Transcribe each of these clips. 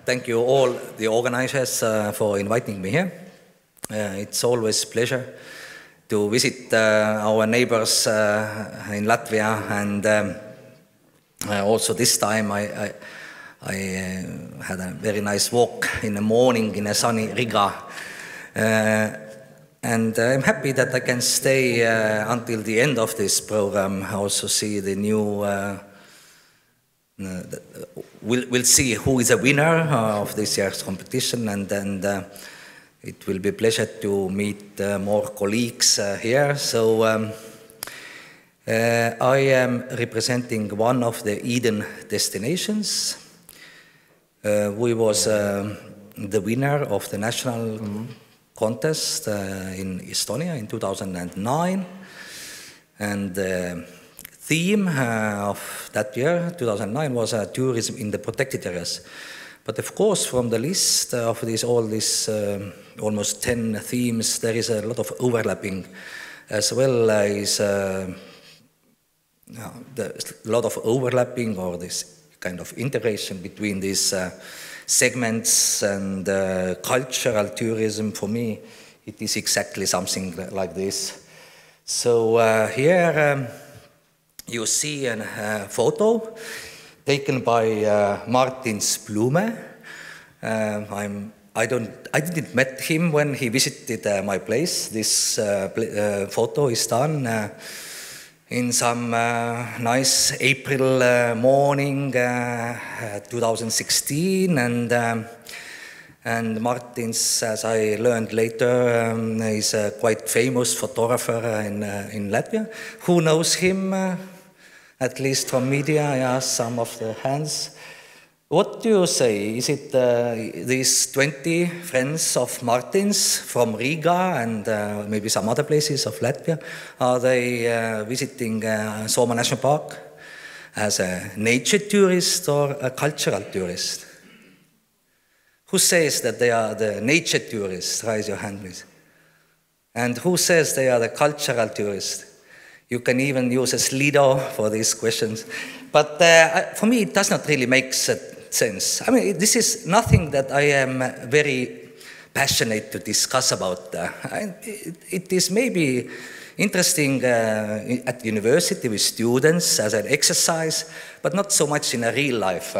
Thank you all the organizers for inviting me here. It's always a pleasure to visit our neighbors in Latvia, and also this time I had a very nice walk in the morning in a sunny Riga, and I'm happy that I can stay until the end of this program. Also see the new we'll see who is a winner of this year's competition, and then it will be a pleasure to meet more colleagues here. So I am representing one of the Eden destinations. We was the winner of the national contest in Estonia in 2009, and the theme of that year, 2009, was tourism in the protected areas. But of course, from the list of all these almost 10 themes, there is a lot of overlapping, as well as a lot of overlapping or this kind of integration between these segments, and cultural tourism. For me, it is exactly something like this. So here you see a photo taken by Martin Blume. I didn't met him when he visited my place. This photo is done in some nice April morning 2016, and Martins, as I learned later, is a quite famous photographer in Latvia. Who knows him? At least from media, yeah, some of the hands. What do you say? Is it these 20 friends of Martins from Riga and maybe some other places of Latvia? Are they visiting Sooma National Park as a nature tourist or a cultural tourist? Who says that they are the nature tourists? Raise your hand, please. And who says they are the cultural tourists? You can even use a Slido for these questions. But for me, it does not really make sense. I mean, this is nothing that I am very passionate to discuss about. It is maybe interesting at university with students as an exercise, but not so much in a real life.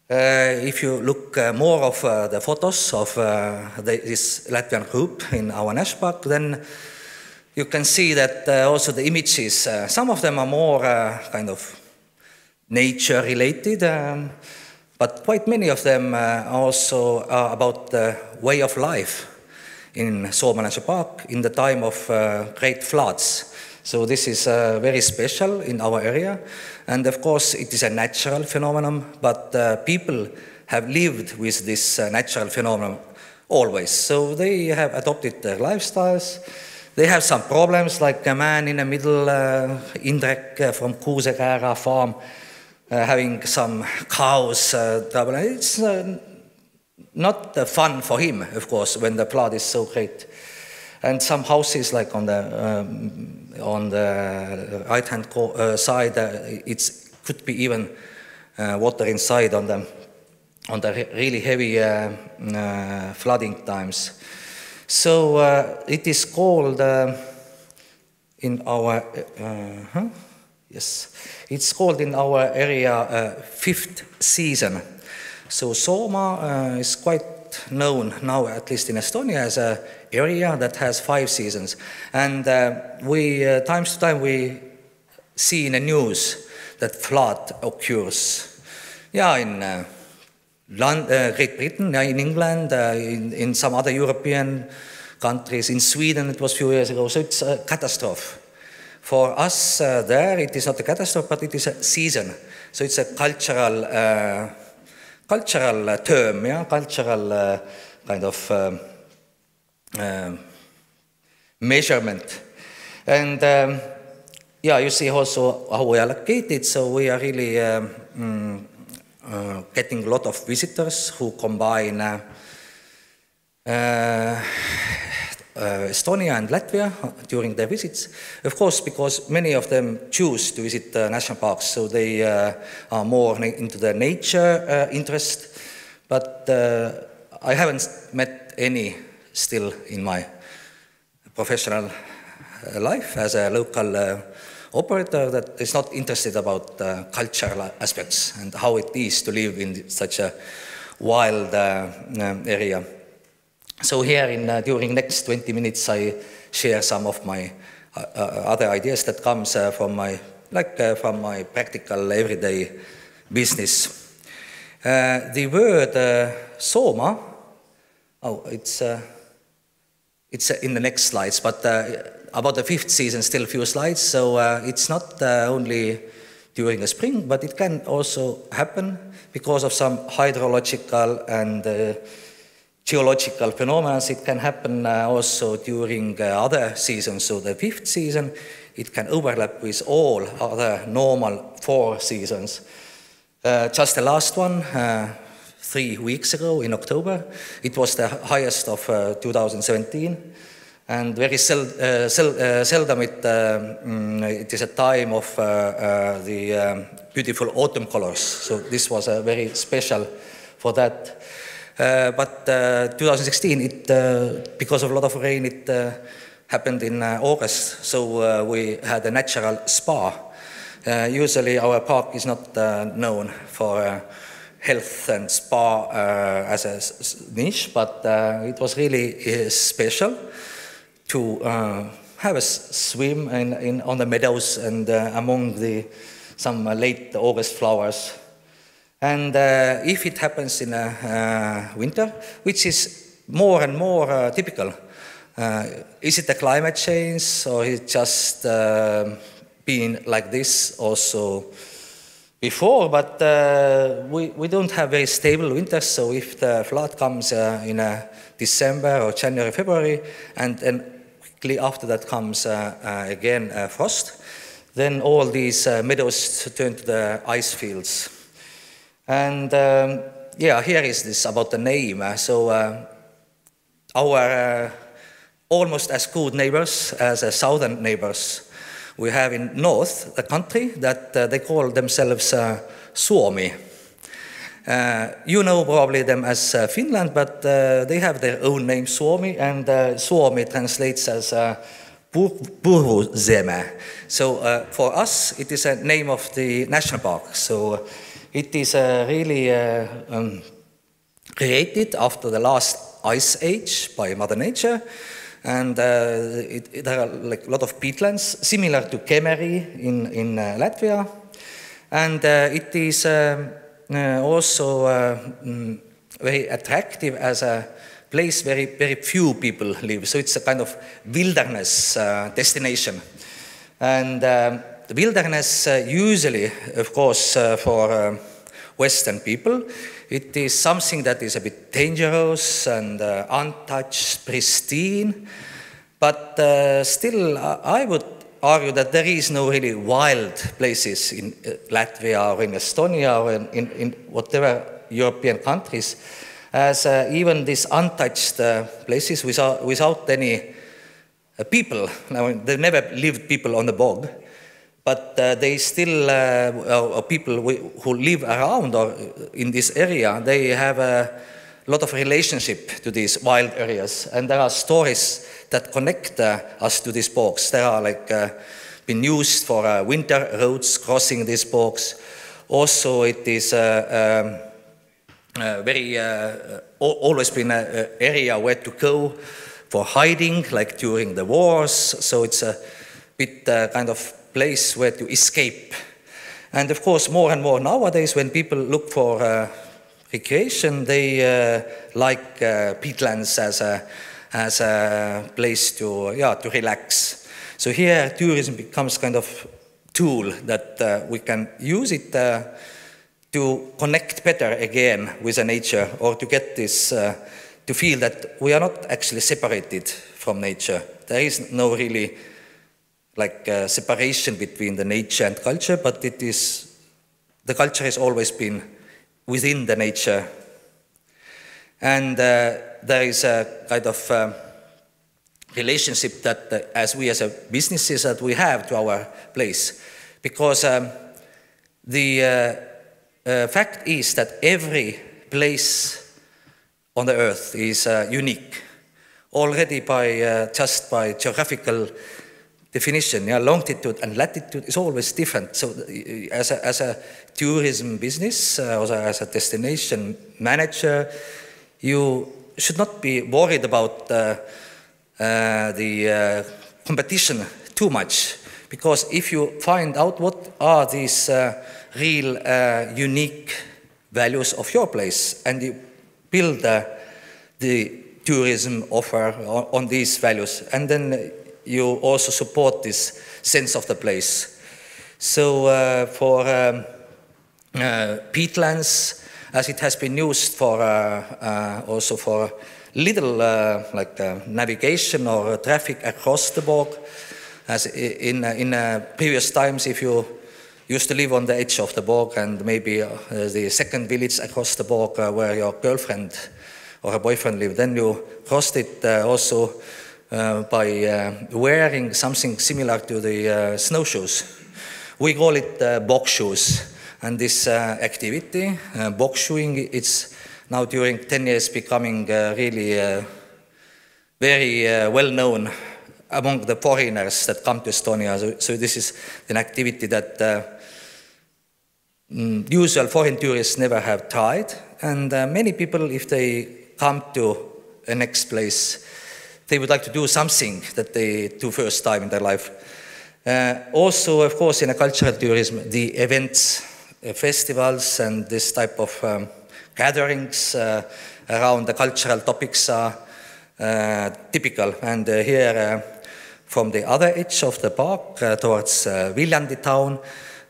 If you look more of the photos of this Latvian group in our national park, then you can see that also the images, some of them are more kind of nature related, but quite many of them also are about the way of life in Sooma National Park in the time of great floods. So this is very special in our area, and of course it is a natural phenomenon, but people have lived with this natural phenomenon always. So they have adopted their lifestyles. They have some problems, like a man in the middle, Indrek from Kuusekäärä farm, having some cows trouble. It's not fun for him, of course, when the flood is so great. And some houses, like on the right-hand side, it could be even water inside on the really heavy flooding times. So it is called in our it's called in our area fifth season. So Sooma is quite known now, at least in Estonia, as an area that has 5 seasons. And we times to time we see in the news that flood occurs. Yeah, in Great Britain, in England, in some other European countries, in Sweden it was a few years ago. So it's a catastrophe. For us there, it is not a catastrophe, but it is a season. So it's a cultural term, yeah, cultural kind of measurement. And yeah, you see also how we are located. So we are really getting a lot of visitors who combine Estonia and Latvia during their visits. Of course, because many of them choose to visit national parks, so they are more into the nature interest. But I haven't met any still in my professional life as a local operator that is not interested about cultural aspects and how it is to live in such a wild area. So here during next 20 minutes I share some of my other ideas that comes from my practical everyday business. The word soma, it's in the next slides, but about the 5th season, still a few slides. So it's not only during the spring, but it can also happen because of some hydrological and geological phenomena. It can happen also during other seasons. So the 5th season, it can overlap with all other normal 4 seasons. Just the last one, 3 weeks ago in October, it was the highest of 2017. And very seldom it is a time of the beautiful autumn colors. So this was very special for that. But 2016, because of a lot of rain, it happened in August. So we had a natural spa. Usually our park is not known for health and spa as a niche, but it was really special to have a swim on the meadows and among some late August flowers. And if it happens in winter, which is more and more typical, is it a climate change or is it just been like this also before? But we don't have very stable winters, so if the flood comes in December or January, February, and then quickly after that comes again frost, then all these meadows turn to the ice fields. And yeah, here is this about the name. So our almost as good neighbors as southern neighbors we have in north, the country, that they call themselves Suomi. You know probably them as Finland, but they have their own name, Suomi, and Suomi translates as Puruzeme. So for us, it is a name of the national park. So it is really created after the last ice age by Mother Nature. And there are like a lot of peatlands, similar to Kemeri in Latvia. And it is also very attractive as a place where very few people live. So it's a kind of wilderness destination. And the wilderness usually, of course, for Western people, it is something that is a bit dangerous and untouched, pristine. But still, I would argue that there is no really wild places in Latvia or in Estonia or in whatever European countries, as even these untouched places without any people. Now, there never lived people on the bog, but they still, people who live around or in this area, they have a lot of relationship to these wild areas. And there are stories that connect us to these bogs. They are like been used for winter roads crossing these bogs. Also, it is very always been an area where to go for hiding, like during the wars. So it's a bit kind of place where to escape. And of course, more and more nowadays, when people look for recreation, they like peatlands as a place to relax. So here, tourism becomes kind of tool that we can use it to connect better again with the nature, or to get this, to feel that we are not actually separated from nature. There is no really like separation between the nature and culture, but it is, the culture has always been within the nature. And there is a kind of relationship that as we as a businesses that we have to our place. Because the fact is that every place on the earth is unique already by just by geographical definition. Yeah, longitude and latitude is always different. So as a tourism business or as a destination manager, you should not be worried about the competition too much, because if you find out what are these real unique values of your place and you build the tourism offer on these values, and then you also support this sense of the place. So for peatlands, as it has been used for also for little like navigation or traffic across the bog, as in previous times, if you used to live on the edge of the bog and maybe the second village across the bog where your girlfriend or a boyfriend lived, then you crossed it also by wearing something similar to the snowshoes. We call it bog shoes. And this activity, bog shoeing, it's now during 10 years becoming really very well known among the foreigners that come to Estonia. So this is an activity that usual foreign tourists never have tried. And many people, if they come to a next place, they would like to do something that they do first time in their life. Also, of course, in a cultural tourism, the events, festivals and this type of gatherings around the cultural topics are typical. And here from the other edge of the park towards Viljandi town,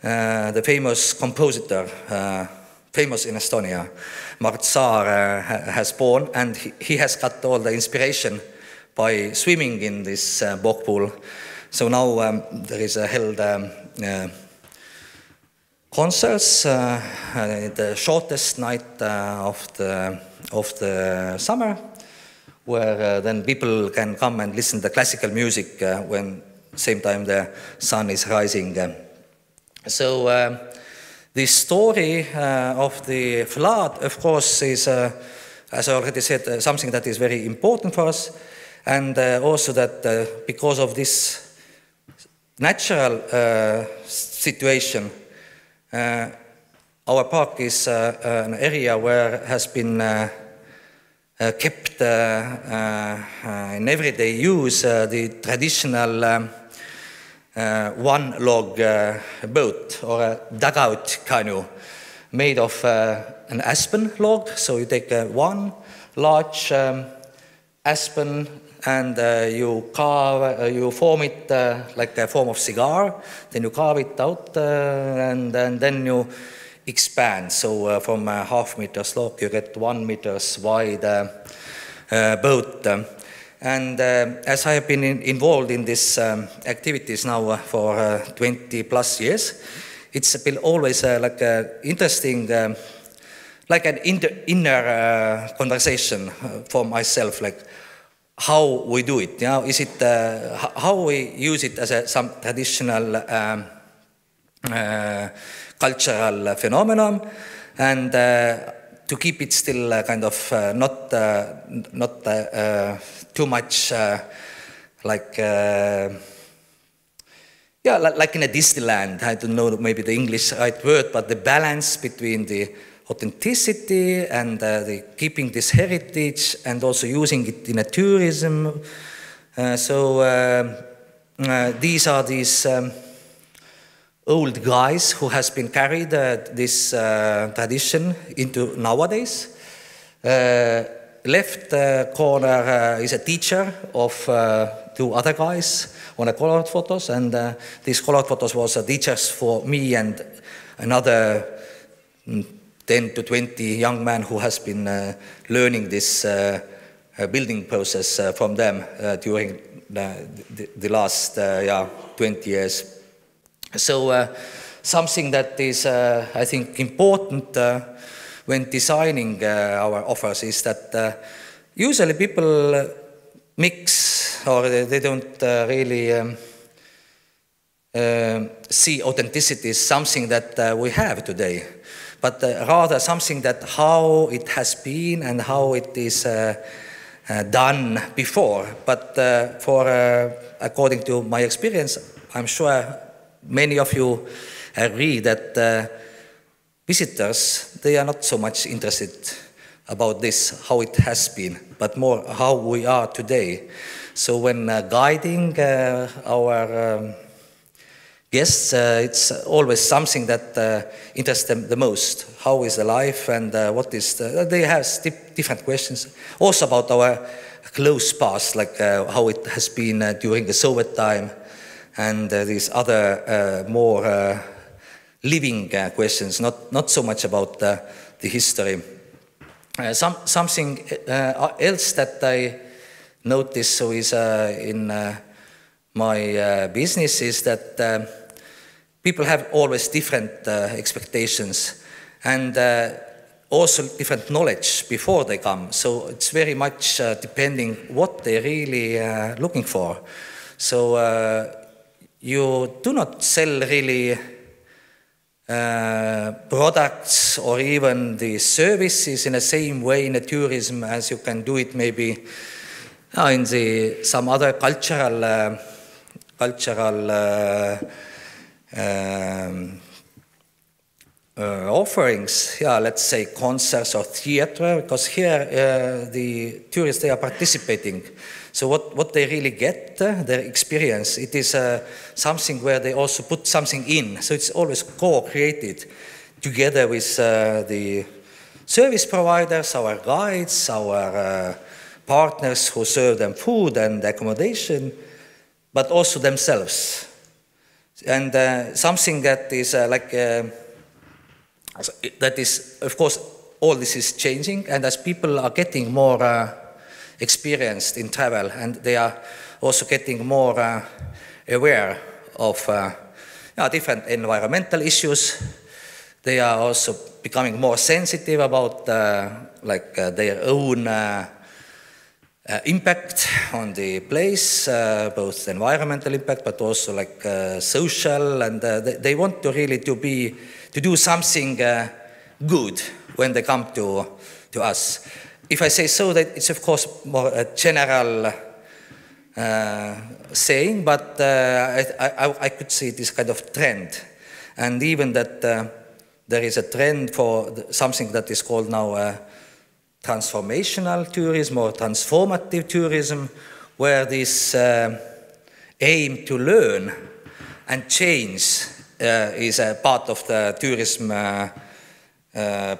the famous compositor, famous in Estonia, Mart Saar has born, and he has got all the inspiration by swimming in this bog pool. So now there is held concerts, the shortest night of the summer, where then people can come and listen to classical music when same time the sun is rising. So the story of the flood, of course, is, as I already said, something that is very important for us, and also that because of this natural situation, our park is an area where has been kept in everyday use the traditional one log boat or a dugout canoe made of an aspen log. So you take one large aspen and you form it like a form of cigar, then you carve it out and then you expand. So from a half meter long you get 1 meter wide boat. And as I have been involved in these activities now for 20 plus years, it's been always like an interesting, like an inner conversation for myself, like how we do it. You know, is it how we use it as some traditional cultural phenomenon, and to keep it still kind of not too much like yeah, like in a Disneyland. I don't know maybe the English right word, but the balance between the authenticity and the keeping this heritage and also using it in a tourism. These are these old guys who has been carried this tradition into nowadays. Left corner is a teacher of 2 other guys on a colored photos, and these colored photos was teachers for me and another 10 to 20 young men who has been learning this building process from them during the last 20 years. So something that is, I think, important when designing our offers is that usually people mix or they don't really see authenticity as something that we have today, but rather something that how it has been and how it is done before. But according to my experience, I'm sure many of you agree that visitors, they are not so much interested about this, how it has been, but more how we are today. So when guiding our guests, it's always something that interests them the most. How is the life and what is they have different questions. Also about our close past, like how it has been during the Soviet time, and these other more living questions, not so much about the history. Something else that I noticed so is in my business is that people have always different expectations and also different knowledge before they come. So it's very much depending what they're really looking for. So you do not sell really products or even the services in the same way in the tourism as you can do it maybe in some other cultural offerings, let's say concerts or theater, because here the tourists, they are participating. So what they really get, their experience, it is something where they also put something in. So it's always co-created together with the service providers, our guides, our partners who serve them food and accommodation, but also themselves. And something that is that is, of course, all this is changing, and as people are getting more experienced in travel, and they are also getting more aware of different environmental issues, they are also becoming more sensitive about their own impact on the place, both environmental impact, but also social, and they want to really to do something good when they come to us. If I say so, that it's of course more a general saying, but I could see this kind of trend, and even that there is a trend for something that is called now transformational tourism or transformative tourism, where this aim to learn and change is a part of the tourism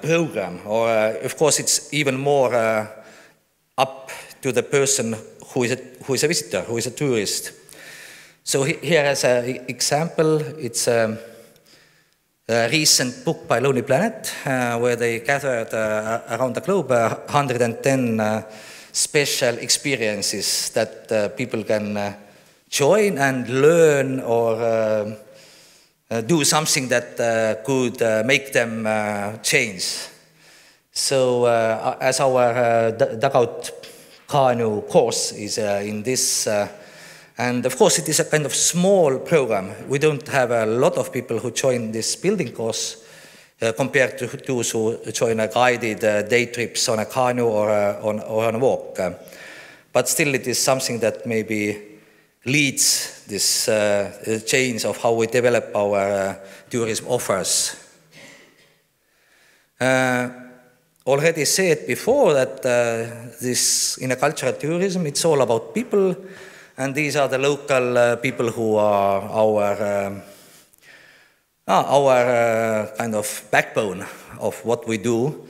program. Or of course it's even more up to the person who is a visitor, who is a tourist. So here as an example, it's a recent book by Lonely Planet, where they gathered around the globe 110 special experiences that people can join and learn or do something that could make them change. So as our dugout canoe course is in this, and of course it is a kind of small program. We don't have a lot of people who join this building course compared to those who join a guided day trips on a canoe or on a walk. But still it is something that maybe leads this change of how we develop our tourism offers. Already said before that this in a cultural tourism, it's all about people, and these are the local people who are our kind of backbone of what we do.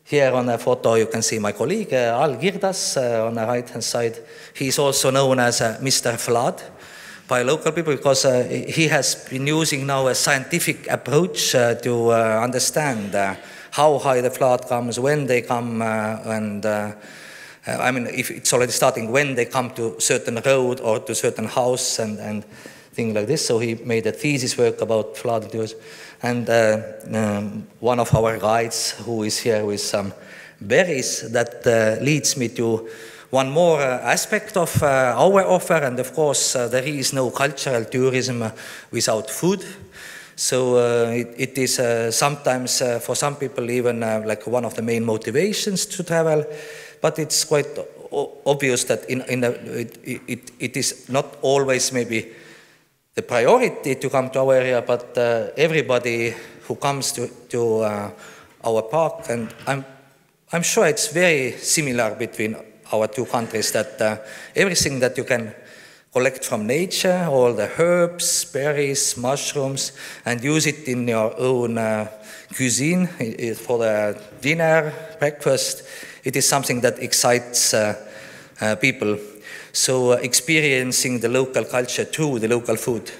Here on the photo you can see my colleague Al Girdas on the right hand side. He is also known as Mr. Flood by local people because he has been using now a scientific approach to understand how high the flood comes, when they come, and I mean, if it's already starting, when they come to certain road or to certain house and things like this. So he made a thesis work about flood tours. And one of our guides who is here with some berries, that leads me to one more aspect of our offer, and of course there is no cultural tourism without food. So it is sometimes for some people even like one of the main motivations to travel, but it's quite obvious that it is not always maybe the priority to come to our area, but everybody who comes to our park, and I'm sure it's very similar between our two countries, that everything that you can collect from nature, all the herbs, berries, mushrooms, and use it in your own cuisine for the dinner, breakfast, it is something that excites people. So experiencing the local culture through the local food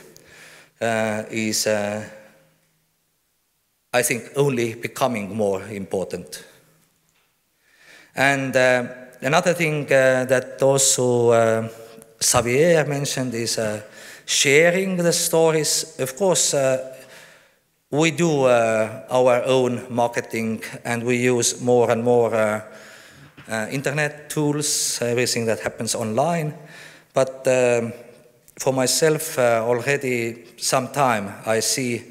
is, I think, only becoming more important. And another thing that also Xavier mentioned is sharing the stories. Of course, we do our own marketing, and we use more and more internet tools, everything that happens online. But for myself, already some time, I see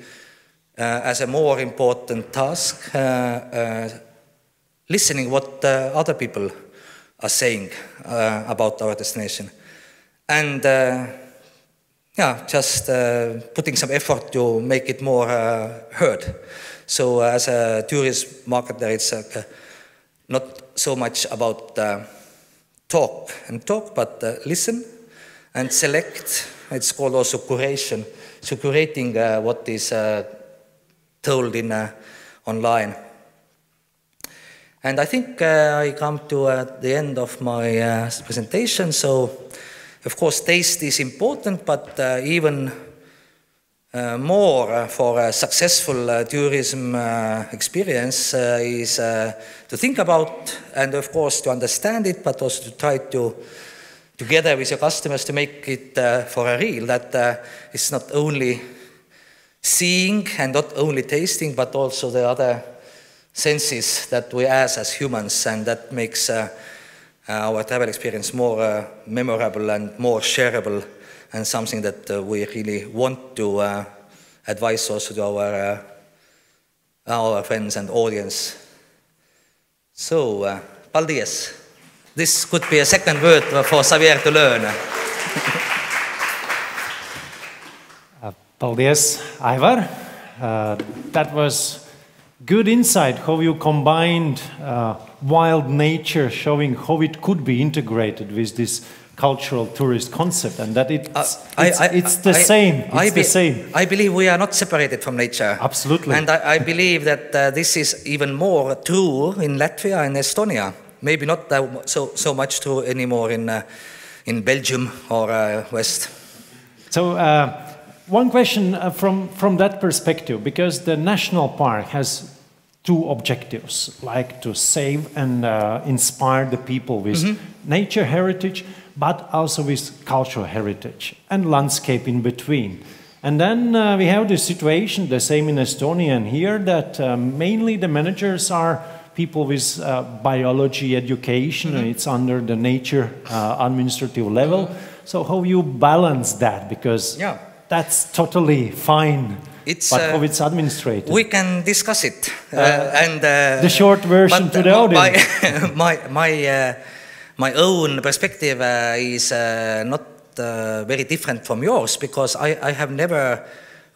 as a more important task listening what other people are saying about our destination. And yeah, just putting some effort to make it more heard. So as a tourist marketer, it's not so much about talk, but listen and select. It's called also curation. So curating what is told in online. And I think I come to the end of my presentation. So, of course, taste is important, but even more for a successful tourism experience is to think about, and of course to understand it, but also to try to, together with your customers, to make it for a real, that it's not only seeing and not only tasting, but also the other senses that we have as humans, and that makes our travel experience more memorable and more shareable, and something that we really want to advise also to our friends and audience. So, paldies. This could be a second word for Xavier to learn. Paldies, Aivar. That was good insight how you combined wild nature, showing how it could be integrated with this cultural tourist concept, and that it's the same. I believe we are not separated from nature. Absolutely. And I believe that this is even more true in Latvia and Estonia. Maybe not so much true anymore in Belgium or West. So one question from that perspective, because the national park has two objectives, like to save and inspire the people with nature heritage, but also with cultural heritage and landscape in between. And then we have the situation, the same in Estonia and here, that mainly the managers are people with biology education, and it's under the nature administrative level. So how you balance that? Because that's totally fine. But how it's administrated? We can discuss it. And the short version to the audience. My own perspective is not very different from yours, because I have never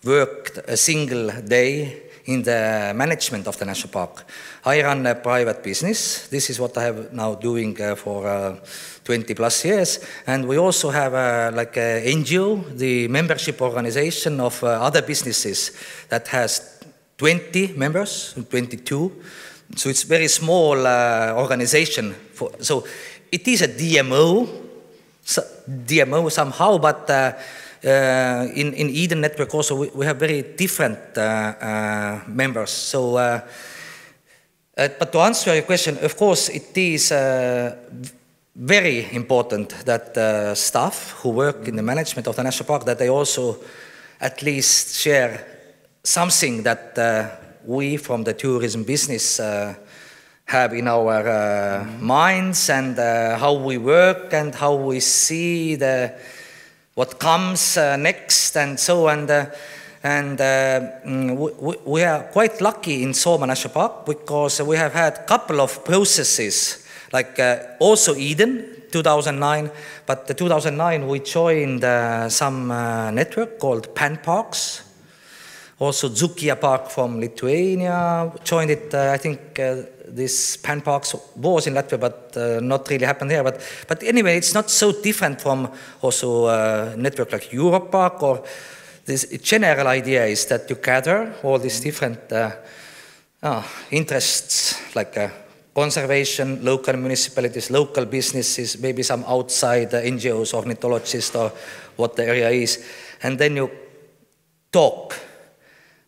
worked a single day in the management of the national park. I run a private business. This is what I have now doing for 20 plus years. And we also have like an NGO, the membership organization of other businesses that has 20 members, 22. So it's a very small organization. So it is a DMO somehow, but in Eden Network also we have very different members. So, but to answer your question, of course, it is very important that staff who work in the management of the national park, that they also at least share something that we from the tourism business have in our minds, and how we work and how we see what comes next and so on. We are quite lucky in Soomaa National Park because we have had a couple of processes, like also Eden, 2009, but the 2009 we joined some network called Pan Parks. Also Zukia Park from Lithuania joined it. I think this Pan Parks was in Latvia, but not really happened here. But anyway, it's not so different from also a network like Europe Park. Or this general idea is that you gather all these different interests, like conservation, local municipalities, local businesses, maybe some outside NGOs, ornithologists, or what the area is, and then you talk.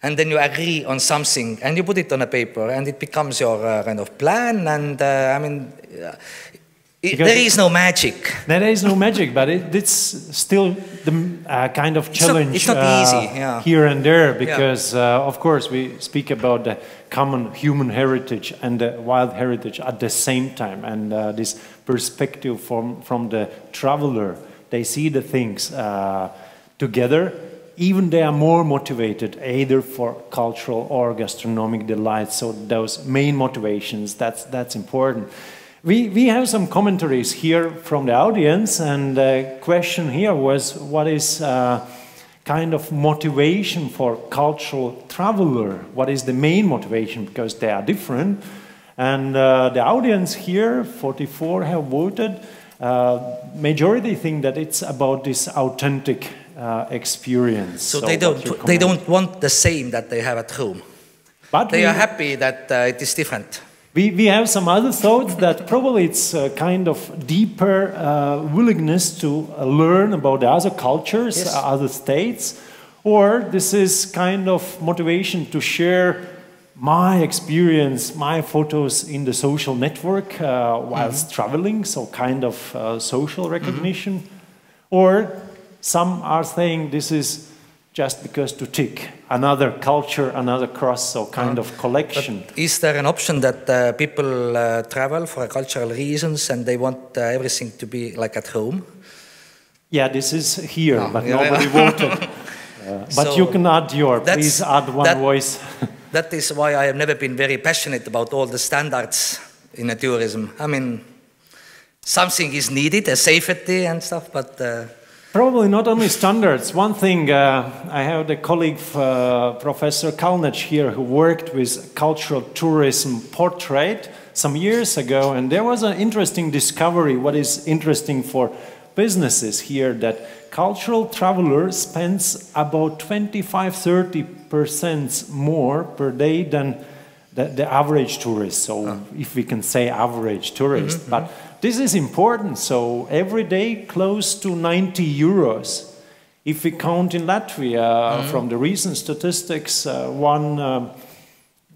And then you agree on something, and you put it on a paper, and it becomes your kind of plan. And I mean, there is no magic. There is no magic, but it's still the kind of challenge. It's not easy, yeah. Here and there, because of course we speak about the common human heritage and the wild heritage at the same time, and this perspective from the traveler. They see the things together. Even they are more motivated either for cultural or gastronomic delights. So those main motivations, that's important. We have some commentaries here from the audience, and the question here was, what is kind of motivation for cultural traveler? What is the main motivation? Because they are different. And the audience here, 44 have voted. Majority think that it's about this authentic experience. So they don't want the same that they have at home. But they are happy that it is different. We have some other thoughts that probably it's a kind of deeper willingness to learn about the other cultures, yes, other states, or this is kind of motivation to share my experience, my photos in the social network whilst traveling, so kind of social recognition, or some are saying this is just because to tick another culture, another cross, so kind of collection. But is there an option that people travel for cultural reasons and they want everything to be like at home? Yeah, this is here, but nobody voted. But so you can add please add one voice. That is why I have never been very passionate about all the standards in tourism. I mean, something is needed, a safety and stuff, but... Probably not only standards. One thing, I have the colleague, Professor Kalnec here, who worked with cultural tourism portrait some years ago, and there was an interesting discovery, what is interesting for businesses here, that cultural traveler spends about 25–30% more per day than the average tourist. So if we can say average tourist, but this is important. So every day close to 90 euros. If we count in Latvia, from the recent statistics, one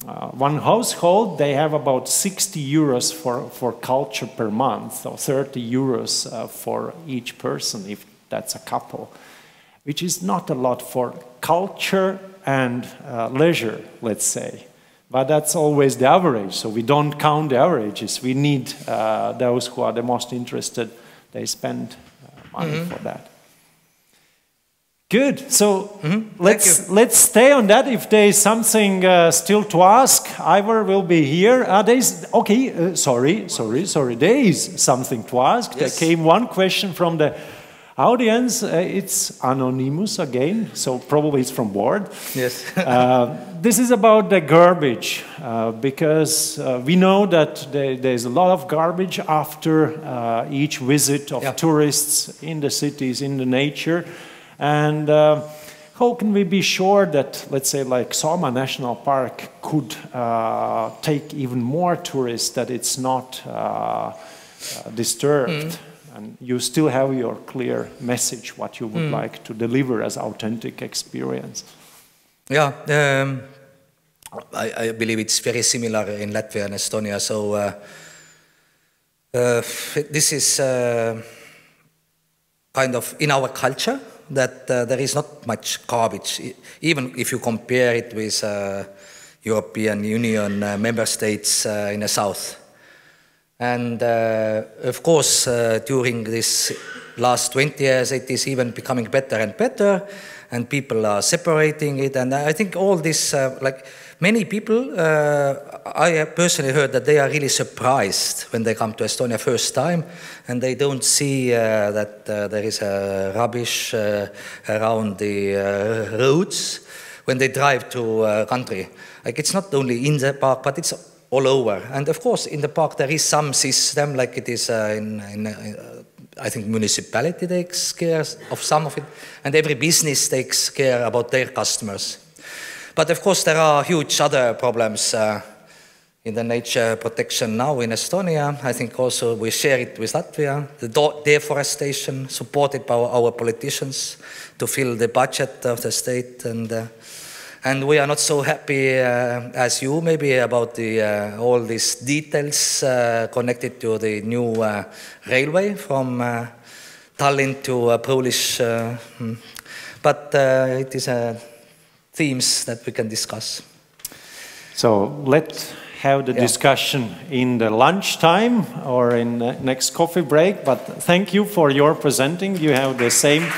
household, they have about 60 euros for culture per month, so 30 euros for each person, if that's a couple, which is not a lot for culture and leisure, let's say. But that's always the average, so we don't count the averages. We need those who are the most interested, they spend money for that. Good, so let's stay on that. If there is something still to ask, Aivar will be here. Sorry, there is something to ask. Yes. There came one question from the audience. It's anonymous again, so probably it's from board. Yes. This is about the garbage, because we know that there's a lot of garbage after each visit of tourists in the cities, in the nature. And how can we be sure that, let's say, like Soomaa National Park could take even more tourists, that it's not disturbed? And you still have your clear message, what you would like to deliver as authentic experience. Yeah, I believe it's very similar in Latvia and Estonia. So this is kind of in our culture that there is not much garbage. Even if you compare it with European Union member states in the south. And of course, during this last 20 years, it is even becoming better and better, and people are separating it. And I think all this, like many people, I personally heard that they are really surprised when they come to Estonia first time, and they don't see that there is rubbish around the roads when they drive to country. Like it's not only in the park, but it's all over. And of course, in the park there is some system, like it is I think municipality takes care of some of it, and every business takes care about their customers. But of course, there are huge other problems in the nature protection now in Estonia. I think also we share it with Latvia, the deforestation supported by our politicians to fill the budget of the state. And we are not so happy as you maybe about all these details connected to the new railway from Tallinn to Polish. But it is themes that we can discuss. So let's have the discussion in the lunchtime or in the next coffee break. But thank you for your presenting. You have the same